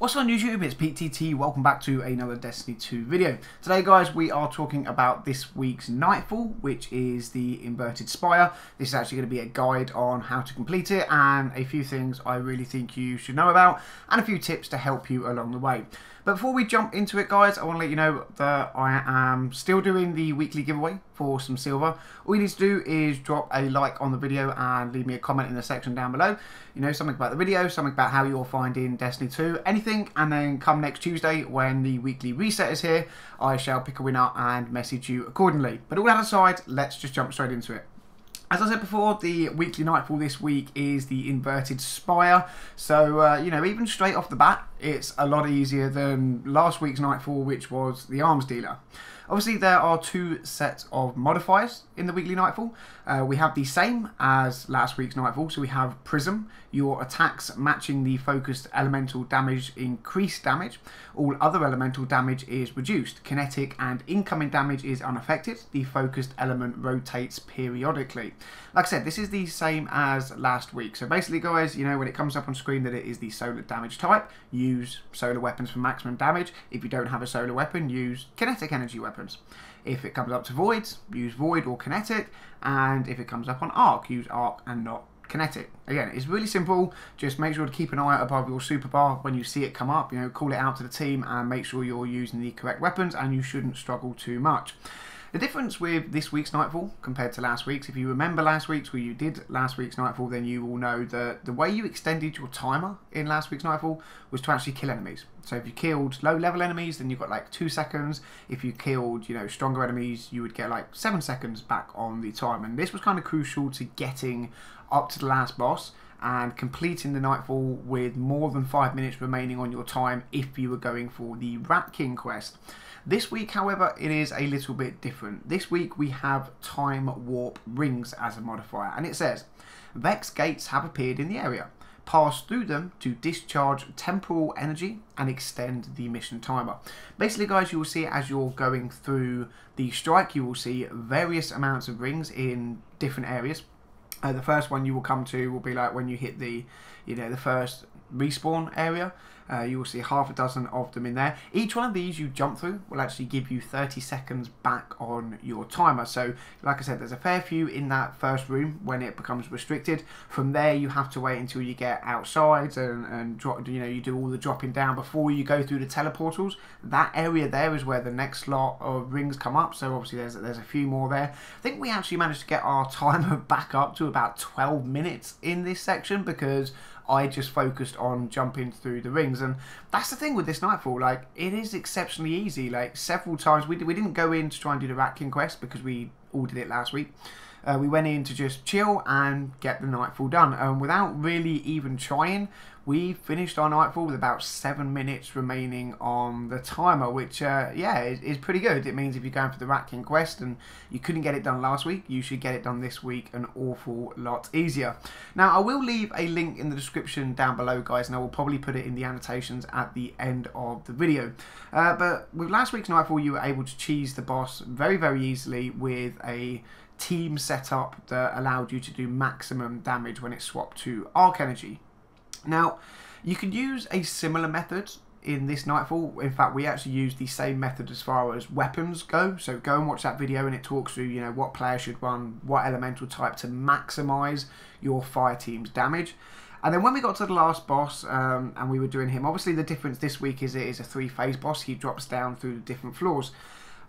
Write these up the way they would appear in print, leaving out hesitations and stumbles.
What's on YouTube? It's PTT. Welcome back to another Destiny 2 video. Today, guys, we are talking about this week's Nightfall, which is the inverted Spire. This is actually going to be a guide on how to complete it and a few things I really think you should know about and a few tips to help you along the way. But before we jump into it, guys, I want to let you know that I am still doing the weekly giveaway for some silver. All you need to do is drop a like on the video and leave me a comment in the section down below. You know, something about the video, something about how you're finding Destiny 2, anything, and then come next Tuesday when the weekly reset is here, I shall pick a winner and message you accordingly. But all that aside, let's just jump straight into it. As I said before, the weekly Nightfall this week is the inverted Spire. So, you know, even straight off the bat, it's a lot easier than last week's Nightfall, which was the arms dealer. Obviously, there are two sets of modifiers in the weekly Nightfall. We have the same as last week's Nightfall. So we have Prism. Your attacks matching the focused elemental damage increase damage. All other elemental damage is reduced. Kinetic and incoming damage is unaffected. The focused element rotates periodically. Like I said, this is the same as last week. So basically, guys, you know, when it comes up on screen that it is the solar damage type, use solar weapons for maximum damage. If you don't have a solar weapon, use kinetic energy weapons. If it comes up to voids, use void or kinetic. And if it comes up on arc, use arc and not kinetic. Again, it's really simple. Just make sure to keep an eye above your super bar when you see it come up. You know, call it out to the team and make sure you're using the correct weapons, and you shouldn't struggle too much. The difference with this week's Nightfall compared to last week's, if you remember last week's, where you did last week's Nightfall, then you will know that the way you extended your timer in last week's Nightfall was to actually kill enemies. So if you killed low level enemies, then you got like 2 seconds. If you killed, you know, stronger enemies, you would get like 7 seconds back on the time. And this was kind of crucial to getting up to the last boss and completing the Nightfall with more than 5 minutes remaining on your time if you were going for the Rat King quest. This week, however, it is a little bit different. This week we have Time Warp Rings as a modifier, and it says, Vex gates have appeared in the area. Pass through them to discharge temporal energy and extend the mission timer. Basically, guys, you will see as you're going through the strike, you will see various amounts of rings in different areas. The first one you will come to will be like when you hit the, you know, the first respawn area. You will see half a dozen of them in there. Each one of these you jump through will actually give you 30 seconds back on your timer. So, like I said, there's a fair few in that first room when it becomes restricted. From there, you have to wait until you get outside and drop. You know, you do all the dropping down before you go through the teleportals. That area there is where the next lot of rings come up. So obviously, there's a few more there. I think we actually managed to get our timer back up to about 12 minutes in this section because I just focused on jumping through the rings. And that's the thing with this Nightfall, like, it is exceptionally easy. Like, several times, we didn't go in to try and do the Rat King quest because we all did it last week. We went in to just chill and get the Nightfall done. Without really even trying, we finished our Nightfall with about 7 minutes remaining on the timer, which, yeah, is pretty good. It means if you're going for the Rat King quest and you couldn't get it done last week, you should get it done this week an awful lot easier. Now, I will leave a link in the description down below, guys, and I will probably put it in the annotations at the end of the video. But with last week's Nightfall, you were able to cheese the boss very, very easily with a team setup that allowed you to do maximum damage when it swapped to arc energy. Now, you can use a similar method in this Nightfall. In fact, we actually use the same method as far as weapons go. So go and watch that video and it talks through, you know, what player should run what elemental type to maximize your fire team's damage. And then when we got to the last boss and we were doing him, obviously the difference this week is it is a 3-phase boss. He drops down through the different floors.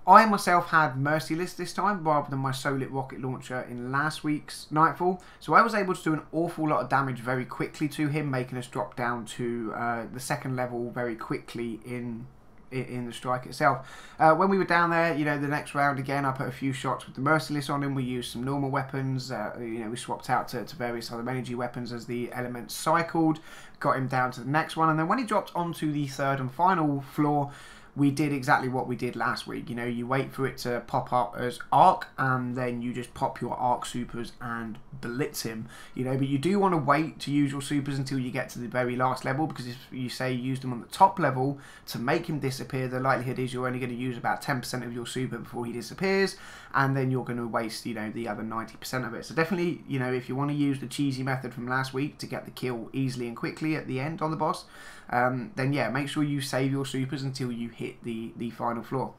I myself had Merciless this time rather than my Solid rocket launcher in last week's Nightfall. So I was able to do an awful lot of damage very quickly to him, making us drop down to the 2nd level very quickly in the strike itself. When we were down there, you know, the next round again, I put a few shots with the Merciless on him. We used some normal weapons. You know, we swapped out to various other energy weapons as the elements cycled. Got him down to the next one. And then when he dropped onto the 3rd and final floor, we did exactly what we did last week. You know, you wait for it to pop up as Arc, and then you just pop your Arc supers and blitz him. You know, but you do want to wait to use your supers until you get to the very last level, because if you say use them on the top level to make him disappear, the likelihood is you're only going to use about 10% of your super before he disappears, and then you're going to waste, you know, the other 90% of it. So definitely, you know, if you want to use the cheesy method from last week to get the kill easily and quickly at the end on the boss, then yeah, make sure you save your supers until you hit the final floor.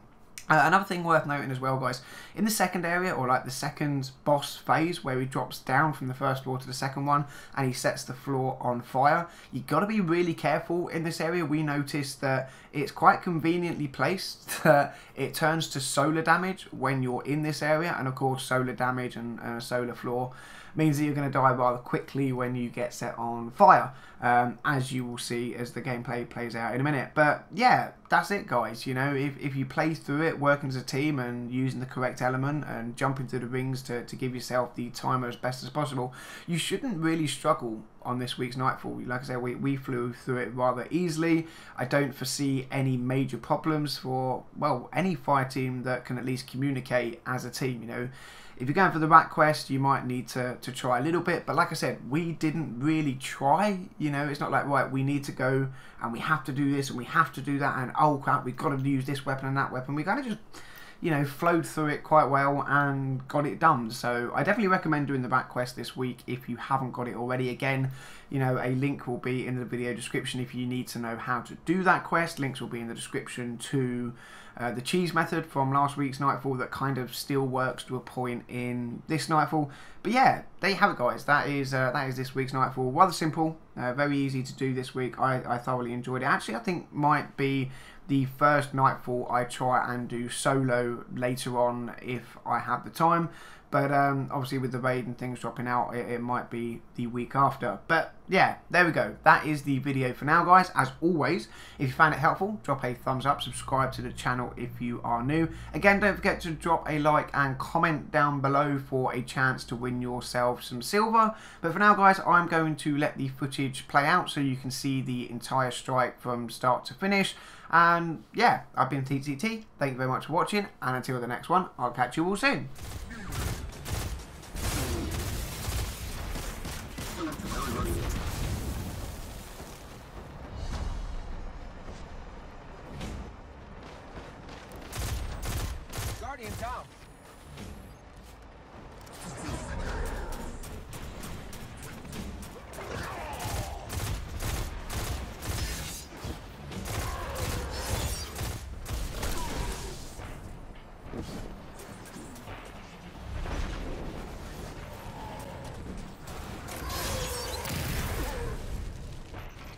Another thing worth noting as well, guys, in the second area, or like the second boss phase where he drops down from the first floor to the second one and he sets the floor on fire, you've got to be really careful in this area. We noticed that it's quite conveniently placed that it turns to solar damage when you're in this area, and of course solar damage and a solar floor means that you're going to die rather quickly when you get set on fire, as you will see as the gameplay plays out in a minute. But yeah, that's it, guys. You know, if you play through it working as a team and using the correct element and jumping through the rings to give yourself the timer as best as possible, you shouldn't really struggle on this week's Nightfall. Like I said, we flew through it rather easily. I don't foresee any major problems for, well, any fire team that can at least communicate as a team. You know, if you're going for the rat quest, you might need to try a little bit, but like I said, we didn't really try. You know, it's not like, right, we need to go and we have to do this and we have to do that, and oh crap, we've got to use this weapon and that weapon. We kind of just, you know, flowed through it quite well and got it done. So I definitely recommend doing the rat quest this week if you haven't got it already. Again, you know, a link will be in the video description if you need to know how to do that quest. Links will be in the description to the cheese method from last week's Nightfall that kind of still works to a point in this Nightfall. But yeah, there you have it, guys. That is this week's Nightfall. Rather simple, very easy to do this week. I thoroughly enjoyed it. Actually, I think might be the first Nightfall I try and do solo later on if I have the time. But obviously with the raid and things dropping out, it might be the week after. But yeah, there we go. That is the video for now, guys. As always, if you found it helpful, drop a thumbs up, subscribe to the channel if you are new. Again, don't forget to drop a like and comment down below for a chance to win yourself some silver. But for now, guys, I'm going to let the footage play out so you can see the entire strike from start to finish. And yeah, I've been TTT. Thank you very much for watching, and until the next one, I'll catch you all soon. Guardian down.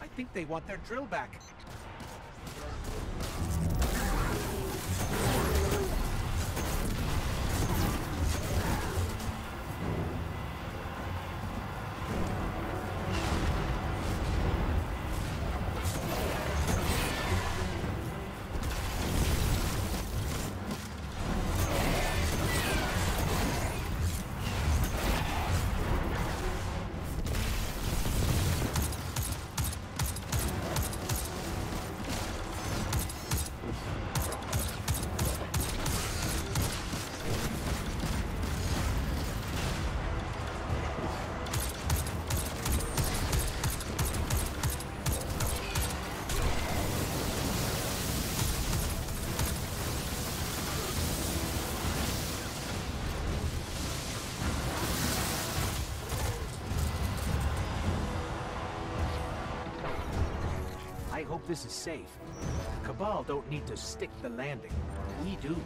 I think they want their drill back. I hope this is safe. Cabal don't need to stick the landing. We do.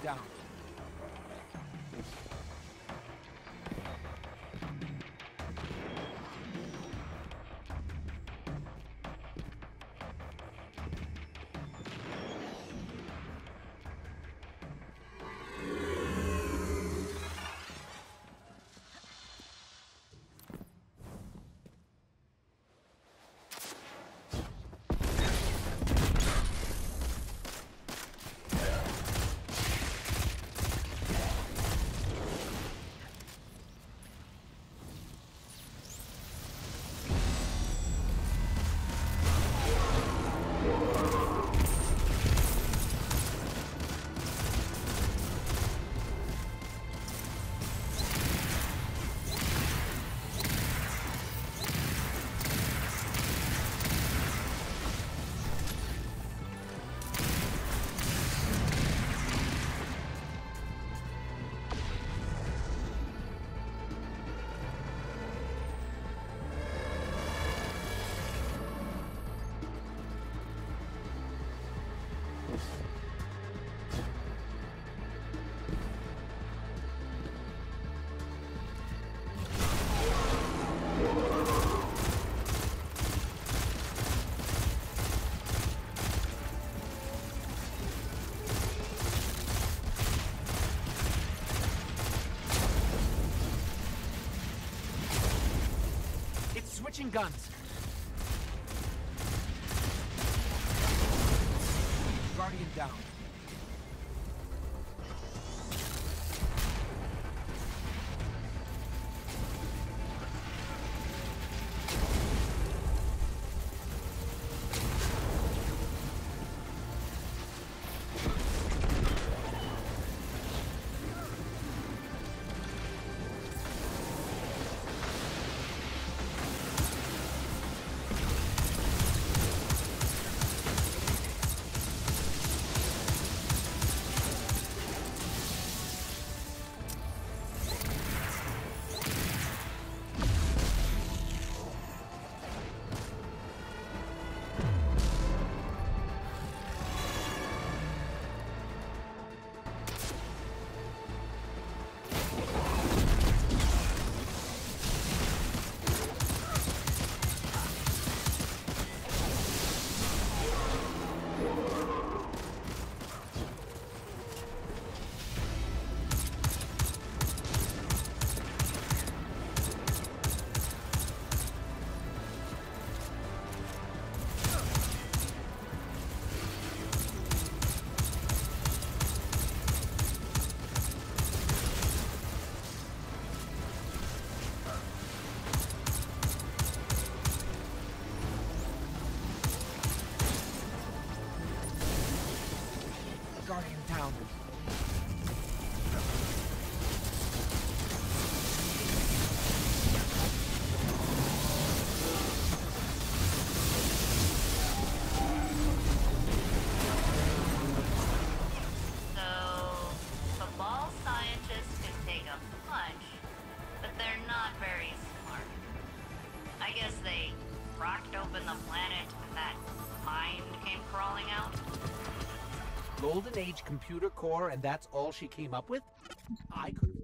down. Switching guns. Guardian down. Guardian down. Cabal scientists can take a punch, but they're not very smart. I guess they rocked open the planet and that mind came crawling out. Golden Age computer core, and that's all she came up with? I could